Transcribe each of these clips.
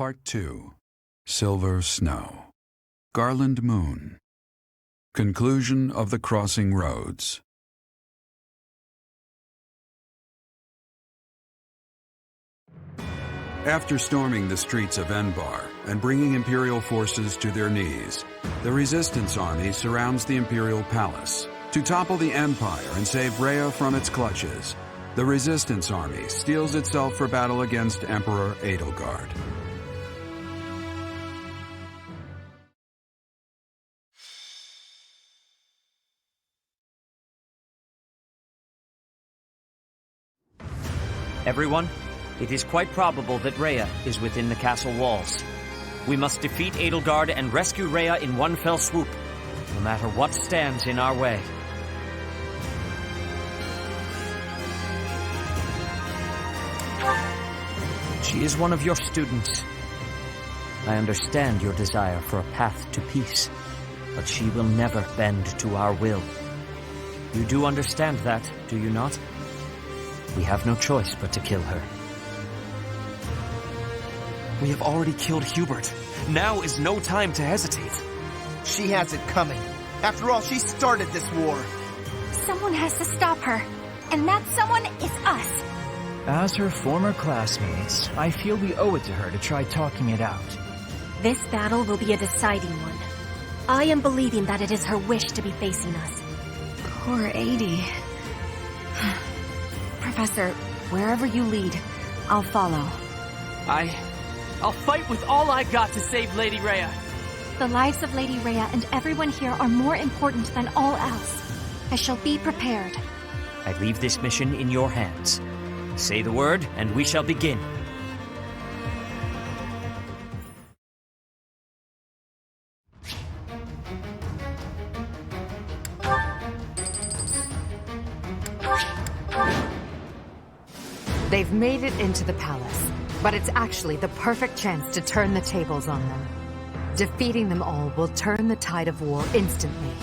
Part 2. Silver Snow. Garland Moon. Conclusion of the Crossing Roads. After storming the streets of Enbar and bringing Imperial forces to their knees, the Resistance Army surrounds the Imperial Palace. To topple the Empire and save Rhea from its clutches, the Resistance Army steels itself for battle against Emperor Edelgard. Everyone, it is quite probable that Rhea is within the castle walls. We must defeat Edelgard and rescue Rhea in one fell swoop, no matter what stands in our way. She is one of your students. I understand your desire for a path to peace, but she will never bend to our will. You do understand that, do you not? We have no choice but to kill her. We have already killed Hubert. Now is no time to hesitate. She has it coming. After all, she started this war. Someone has to stop her. And that someone is us. As her former classmates, I feel we owe it to her to try talking it out. This battle will be a deciding one. I am believing that it is her wish to be facing us. Poor Adie. Professor, wherever you lead, I'll follow. I'll fight with all I got to save Lady Rhea. The lives of Lady Rhea and everyone here are more important than all else. I shall be prepared. I leave this mission in your hands. Say the word, and we shall begin. They've made it into the palace, but it's actually the perfect chance to turn the tables on them. Defeating them all will turn the tide of war instantly.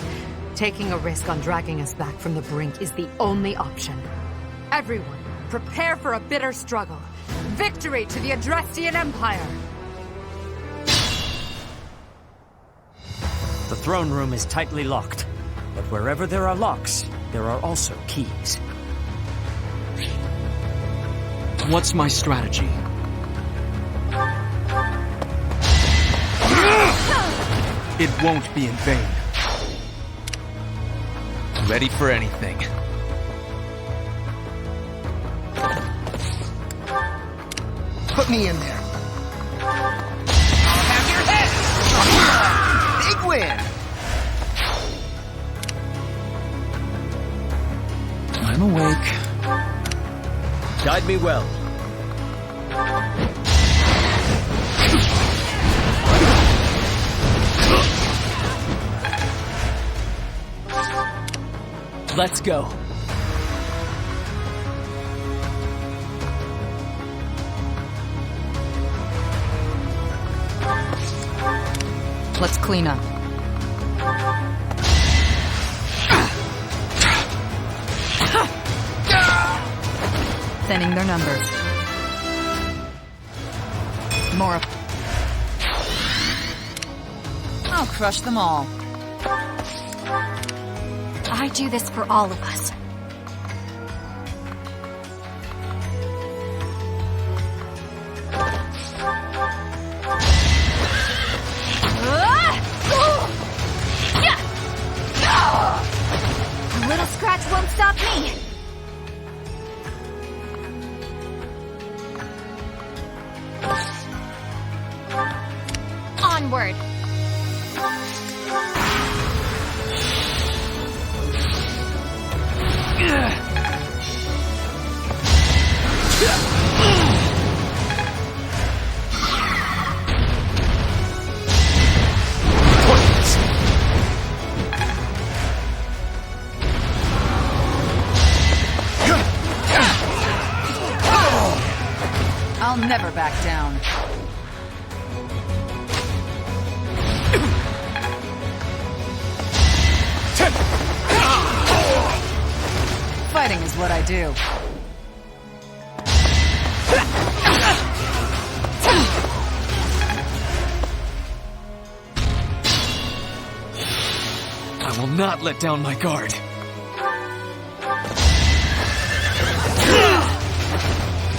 Taking a risk on dragging us back from the brink is the only option. Everyone, prepare for a bitter struggle. Victory to the Adrestian Empire! The throne room is tightly locked, but wherever there are locks, there are also keys. What's my strategy? It won't be in vain. Ready for anything. Put me in there. Have your head! Big win! I'm awake. Guide me well. Let's go. Let's clean up. Thinning their numbers. More. I'll crush them all. I do this for all of us. A little scratch won't stop me. Onward. I'll never back down. Fighting is what I do. not let down my guard. If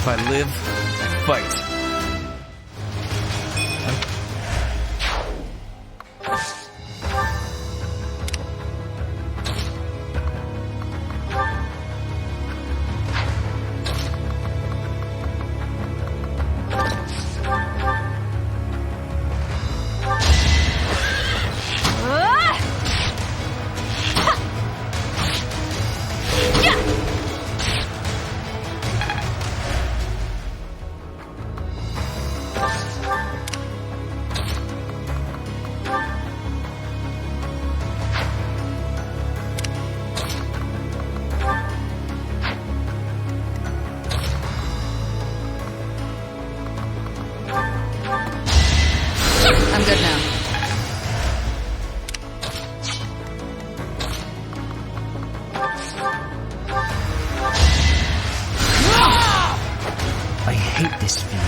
I live, I fight. I'm good now. I hate this feeling.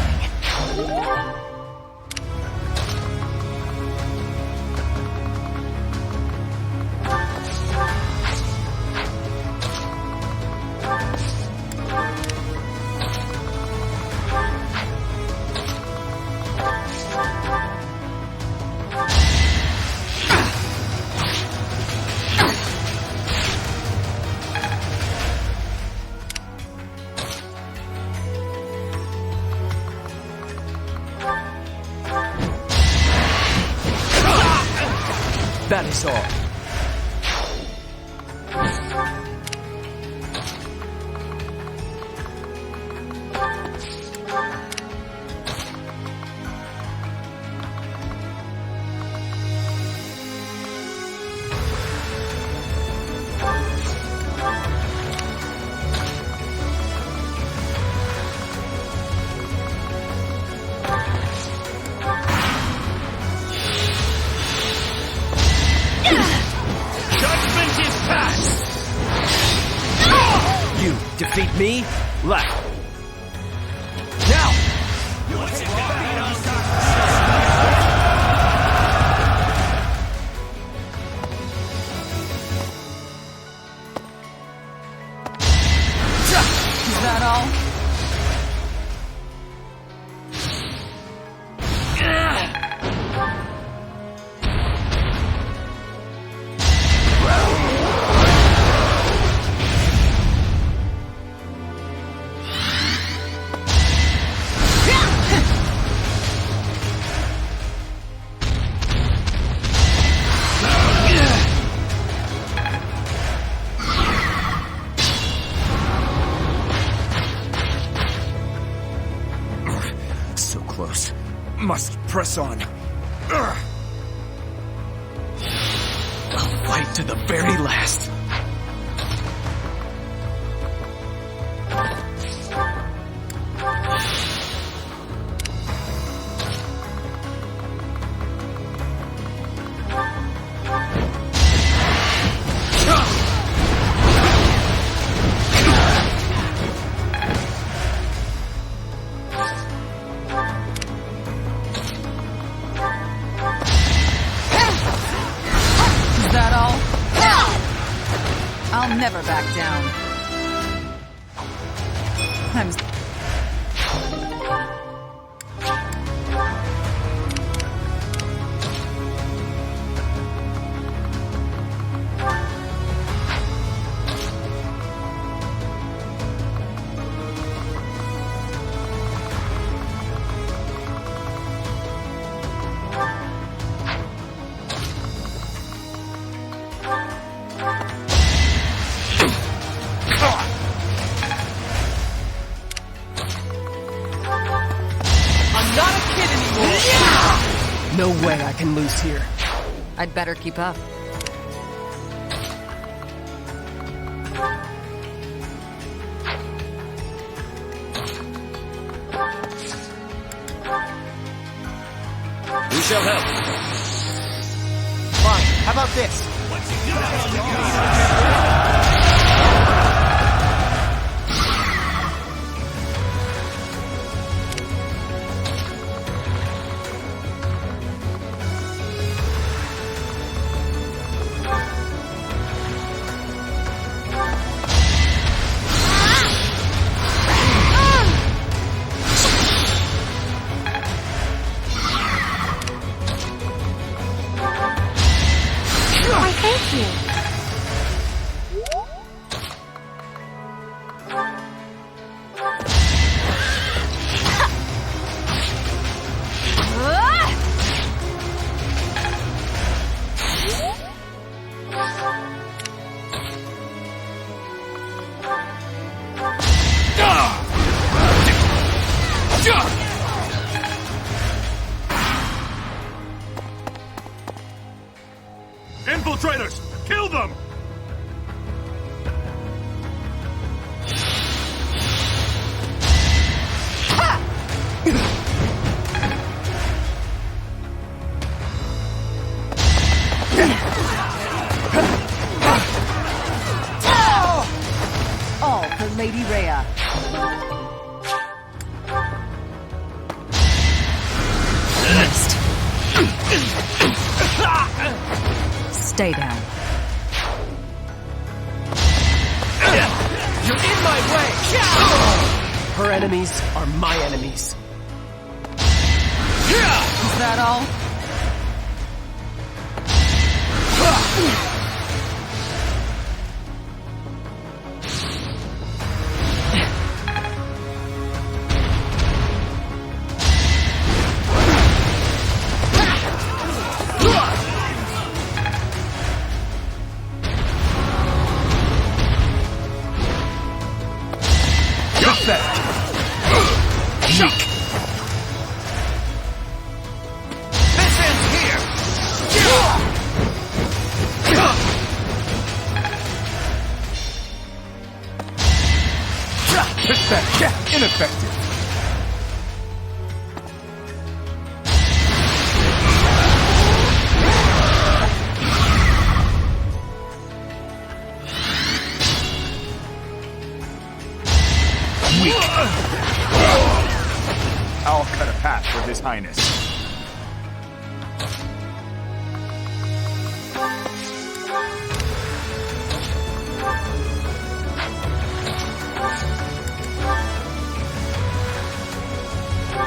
That is all. You defeat me? Left. Now! Is that all? So close. Must press on. I'll fight to the very last. Is that all? I'll never back down. I'm... No way I can lose here. I'd better keep up. We shall help. Fine, how about this? Infiltrators! Kill them! All for Lady Rhea. Stay down. You're in my way! Her enemies are my enemies. Is that all? Ineffective. Weak. I'll cut a path for His Highness.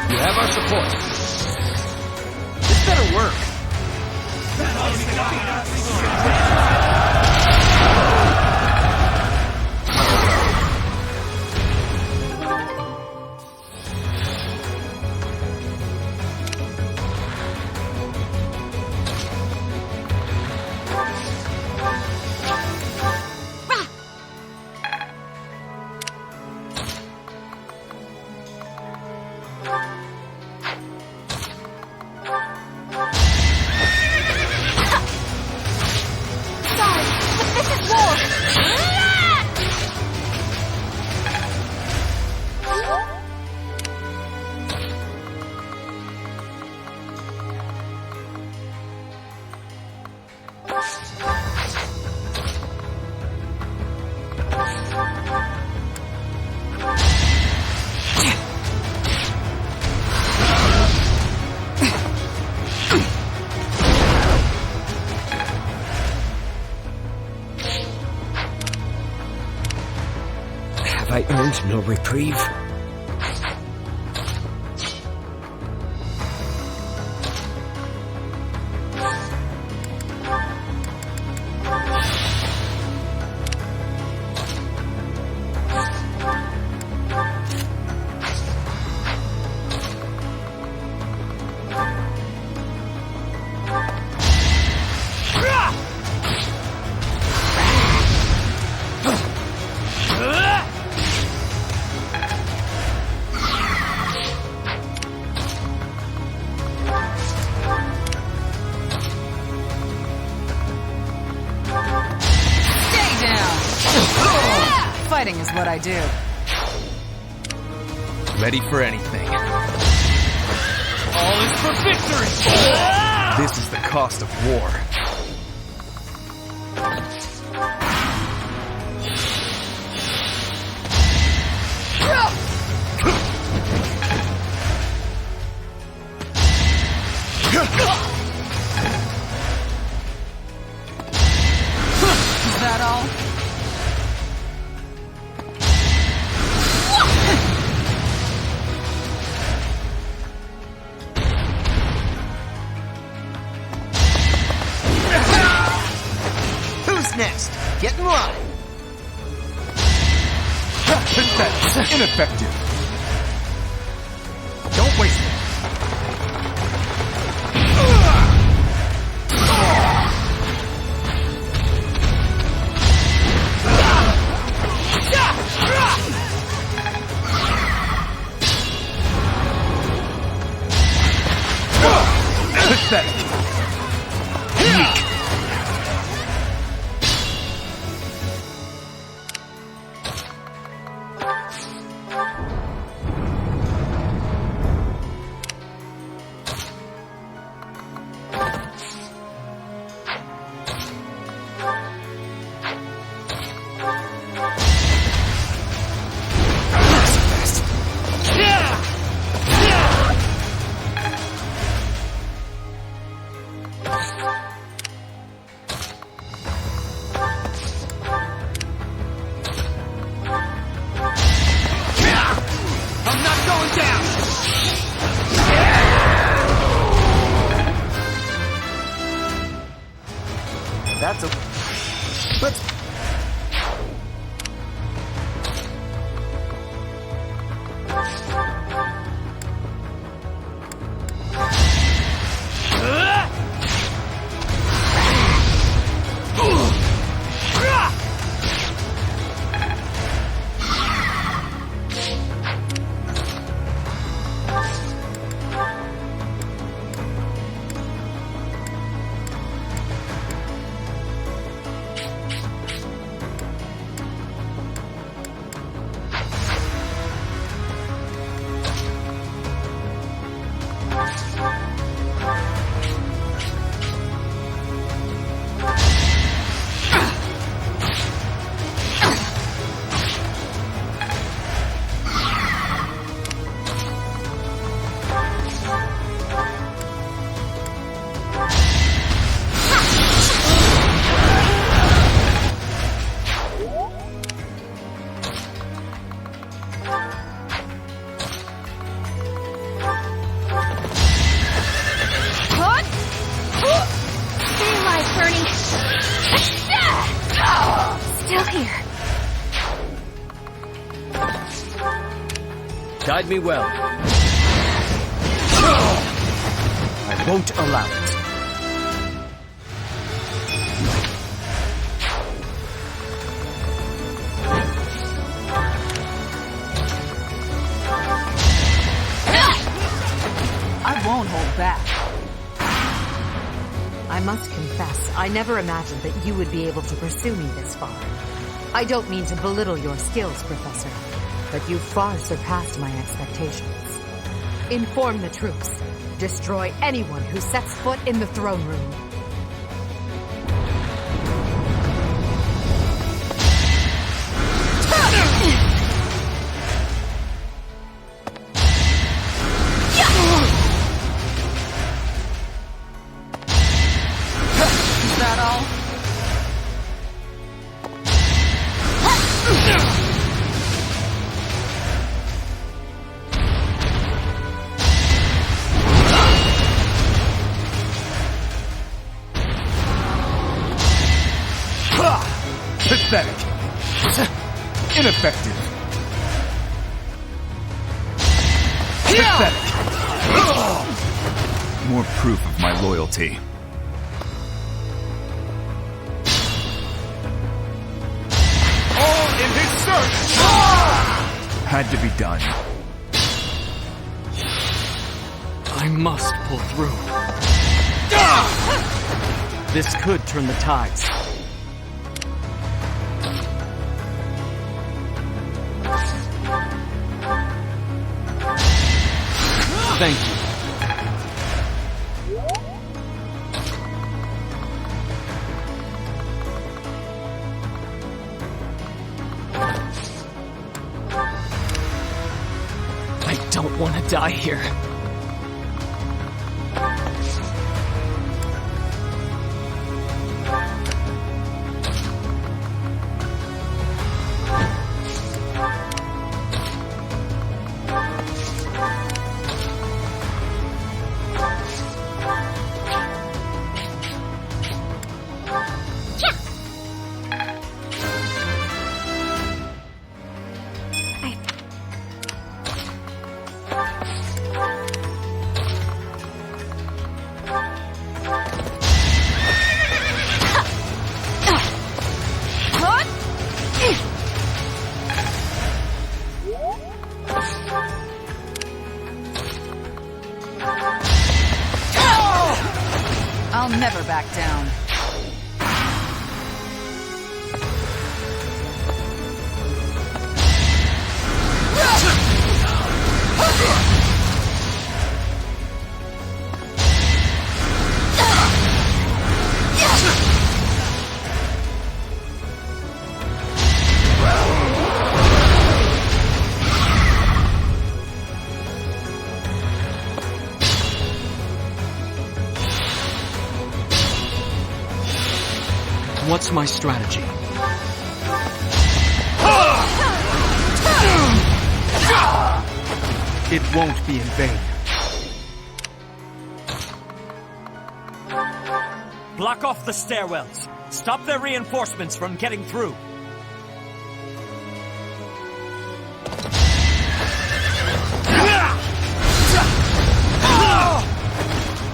You have our support. This better work. Have I earned no reprieve? Fighting is what I do. Ready for anything. All is for victory! This is the cost of war. Is that all? Who's next? Get in line. Pathetic. Ineffective. Don't waste it. I'm not going down! That's a... Let's... Guide me well. I won't allow it. I won't hold back. I must confess, I never imagined that you would be able to pursue me this far. I don't mean to belittle your skills, Professor, but you far surpassed my expectations. Inform the troops. Destroy anyone who sets foot in the throne room. Is that all? Pathetic. Ineffective. Pathetic. More proof of my loyalty. All in his search! Had to be done. I must pull through. This could turn the tides. Thank you. I don't want to die here. I'll never back down. What's my strategy? It won't be in vain. Block off the stairwells. Stop their reinforcements from getting through.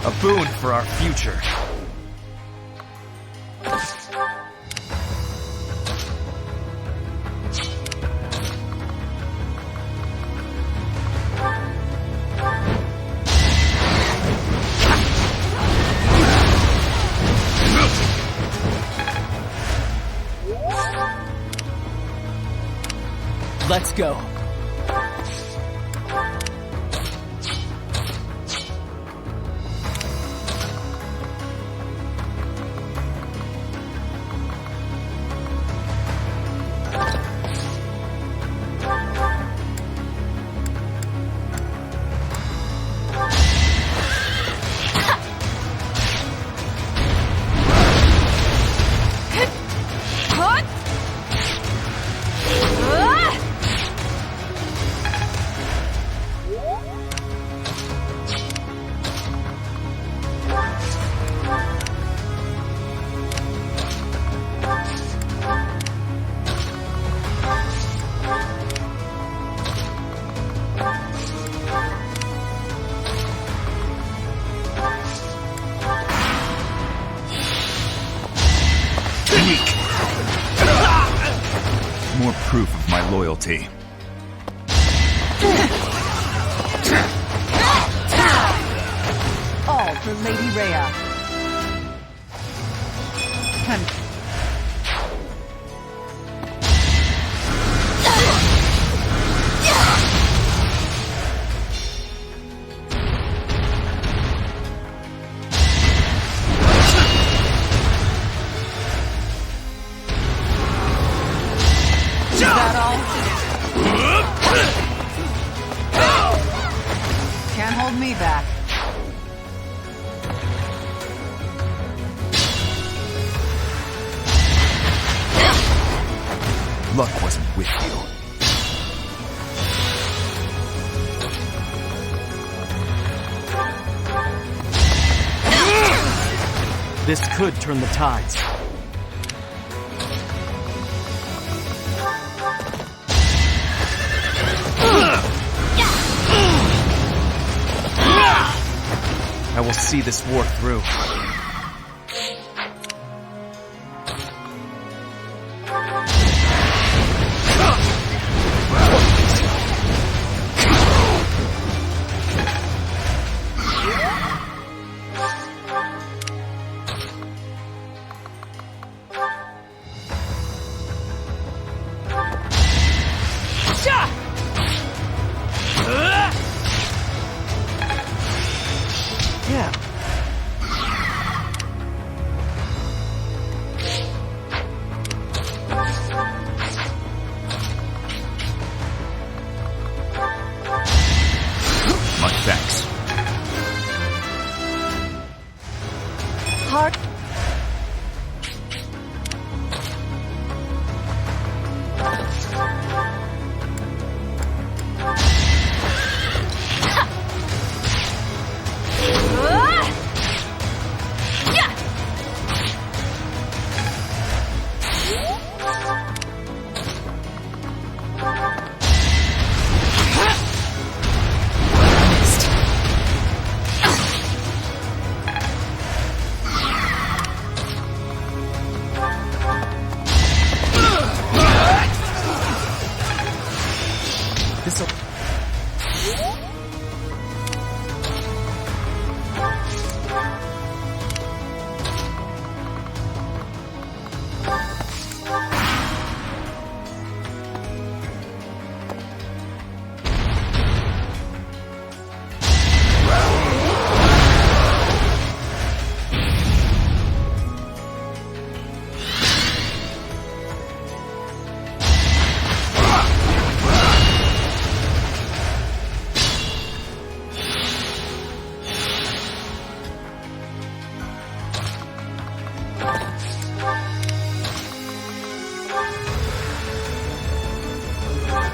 A boon for our future. Let's go. More proof of my loyalty. All for Lady Rhea. Can't hold me back. Luck wasn't with you. This could turn the tides. I will see this war through. Yeah. Much thanks. Heart.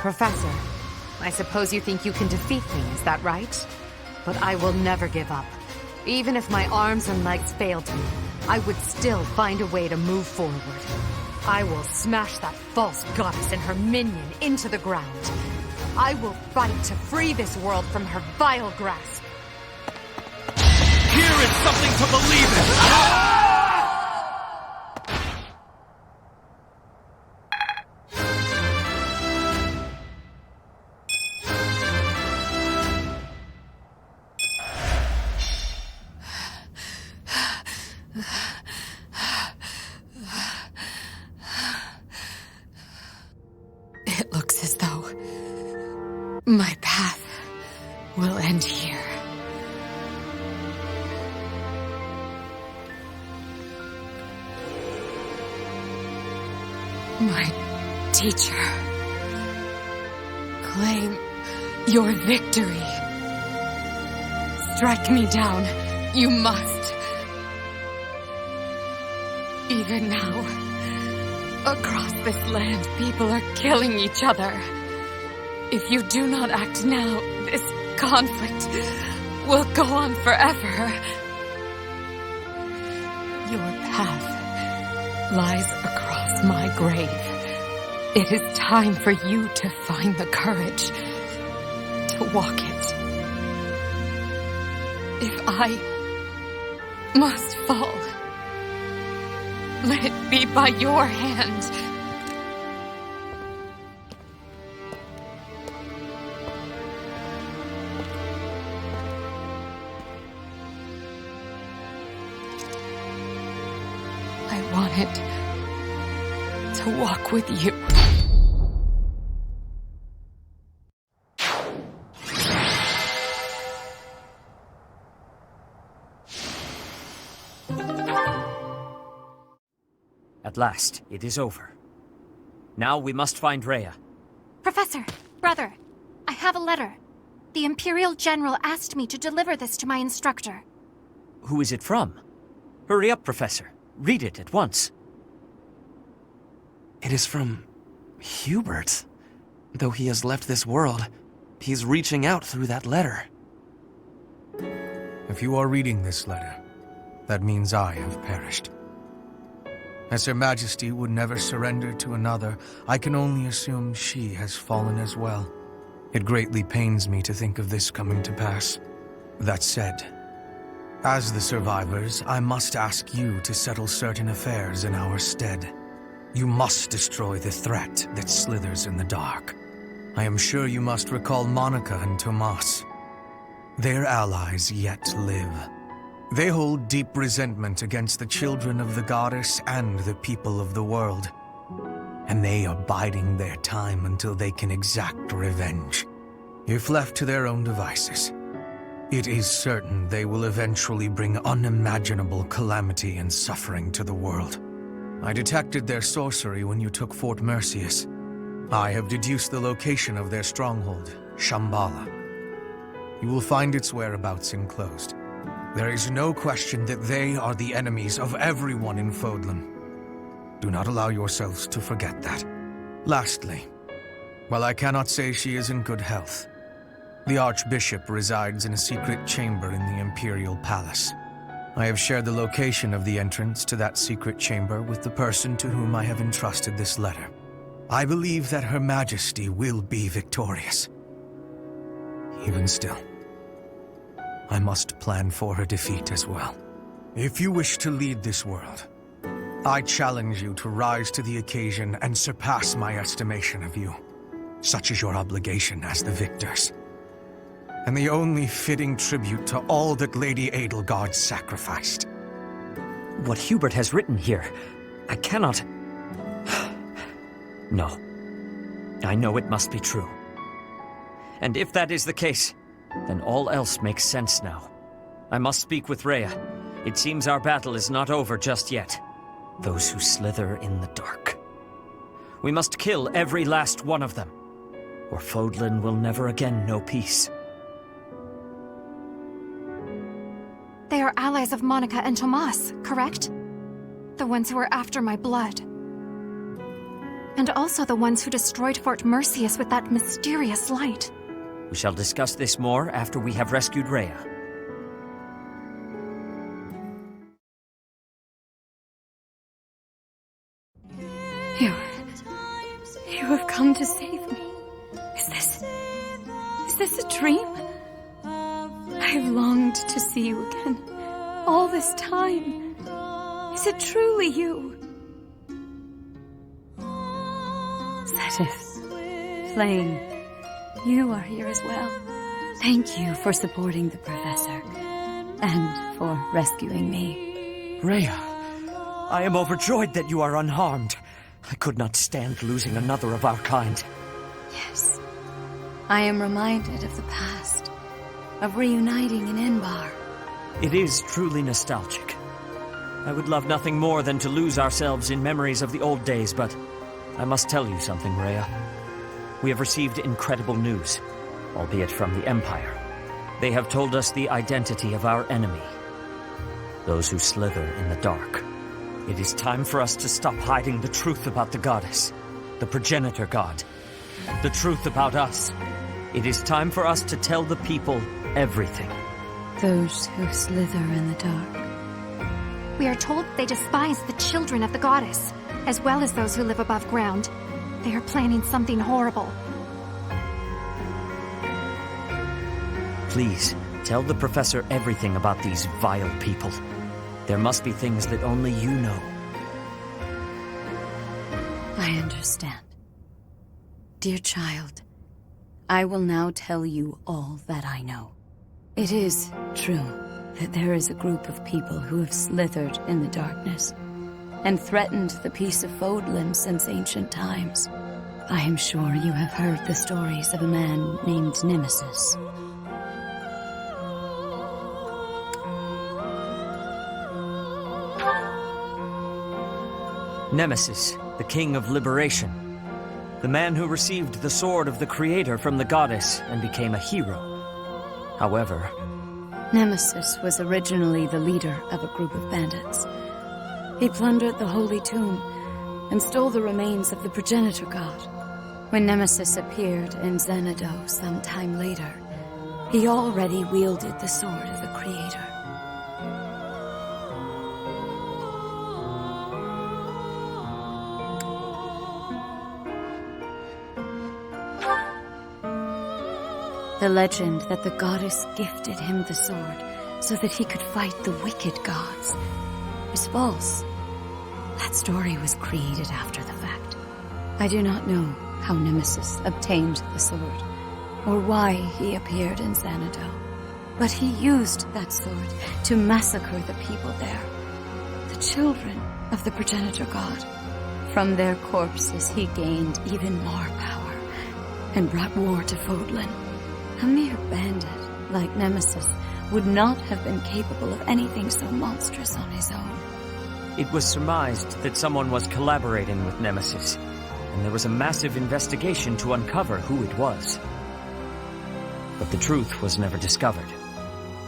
Professor, I suppose you think you can defeat me, is that right? But I will never give up. Even if my arms and legs failed me, I would still find a way to move forward. I will smash that false goddess and her minion into the ground. I will fight to free this world from her vile grasp. Here is something to believe in! It looks as though my path will end here. My teacher, claim your victory. Strike me down, you must. Even now, across this land, people are killing each other. If you do not act now, this conflict will go on forever. Your path lies across my grave. It is time for you to find the courage to walk it. If I must fall, let it be by your hand. I wanted to walk with you. At last, it is over. Now we must find Rhea. Professor, brother, I have a letter. The Imperial General asked me to deliver this to my instructor. Who is it from? Hurry up, Professor. Read it at once. It is from Hubert. Though he has left this world, he's reaching out through that letter. If you are reading this letter, that means I have perished. As Her Majesty would never surrender to another, I can only assume she has fallen as well. It greatly pains me to think of this coming to pass. That said, as the survivors, I must ask you to settle certain affairs in our stead. You must destroy the threat that slithers in the dark. I am sure you must recall Monica and Tomas. Their allies yet live. They hold deep resentment against the children of the goddess and the people of the world. And they are biding their time until they can exact revenge. If left to their own devices, it is certain they will eventually bring unimaginable calamity and suffering to the world. I detected their sorcery when you took Fort Mercius. I have deduced the location of their stronghold, Shambhala. You will find its whereabouts enclosed. There is no question that they are the enemies of everyone in Fodlan. Do not allow yourselves to forget that. Lastly, while I cannot say she is in good health, the Archbishop resides in a secret chamber in the Imperial Palace. I have shared the location of the entrance to that secret chamber with the person to whom I have entrusted this letter. I believe that Her Majesty will be victorious. Even still, I must plan for her defeat as well. If you wish to lead this world, I challenge you to rise to the occasion and surpass my estimation of you. Such is your obligation as the victors. And the only fitting tribute to all that Lady Edelgard sacrificed. What Hubert has written here, I cannot... No. I know it must be true. And if that is the case, then all else makes sense now. I must speak with Rhea. It seems our battle is not over just yet. Those who slither in the dark. We must kill every last one of them, or Fodlan will never again know peace. They are allies of Monica and Tomas, correct? The ones who are after my blood. And also the ones who destroyed Fort Mercius with that mysterious light. We shall discuss this more after we have rescued Rhea. You have come to save me. Is this a dream? I've longed to see you again all this time. Is it truly you? Seiros, Flame, you are here as well. Thank you for supporting the Professor and for rescuing me. Rhea, I am overjoyed that you are unharmed. I could not stand losing another of our kind. Yes. I am reminded of the past, of reuniting in Enbar. It is truly nostalgic. I would love nothing more than to lose ourselves in memories of the old days, but I must tell you something, Rhea. We have received incredible news, albeit from the Empire. They have told us the identity of our enemy, those who slither in the dark. It is time for us to stop hiding the truth about the goddess, the progenitor god, the truth about us. It is time for us to tell the people everything. Those who slither in the dark. We are told they despise the children of the goddess, as well as those who live above ground. They are planning something horrible. Please, tell the Professor everything about these vile people. There must be things that only you know. I understand. Dear child, I will now tell you all that I know. It is true that there is a group of people who have slithered in the darkness and threatened the peace of Fodlan since ancient times. I am sure you have heard the stories of a man named Nemesis. Nemesis, the king of liberation. The man who received the sword of the creator from the goddess and became a hero. However, Nemesis was originally the leader of a group of bandits. He plundered the holy tomb and stole the remains of the progenitor god. When Nemesis appeared in Xanadu some time later, he already wielded the sword of the creator. The legend that the goddess gifted him the sword so that he could fight the wicked gods is false. That story was created after the fact. I do not know how Nemesis obtained the sword, or why he appeared in Xanadu, but he used that sword to massacre the people there, the children of the progenitor god. From their corpses he gained even more power and brought war to Fodlan. A mere bandit like Nemesis would not have been capable of anything so monstrous on his own. it was surmised that someone was collaborating with Nemesis, and there was a massive investigation to uncover who it was. But the truth was never discovered.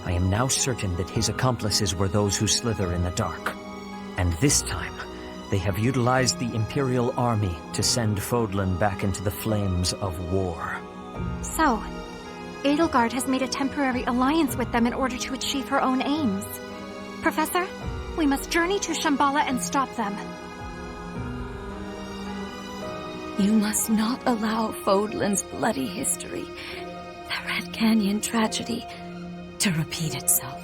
I am now certain that his accomplices were those who slither in the dark. And this time, they have utilized the Imperial Army to send Fodlan back into the flames of war. So, Edelgard has made a temporary alliance with them in order to achieve her own aims. Professor, we must journey to Shambhala and stop them. You must not allow Fodlan's bloody history, the Red Canyon tragedy, to repeat itself.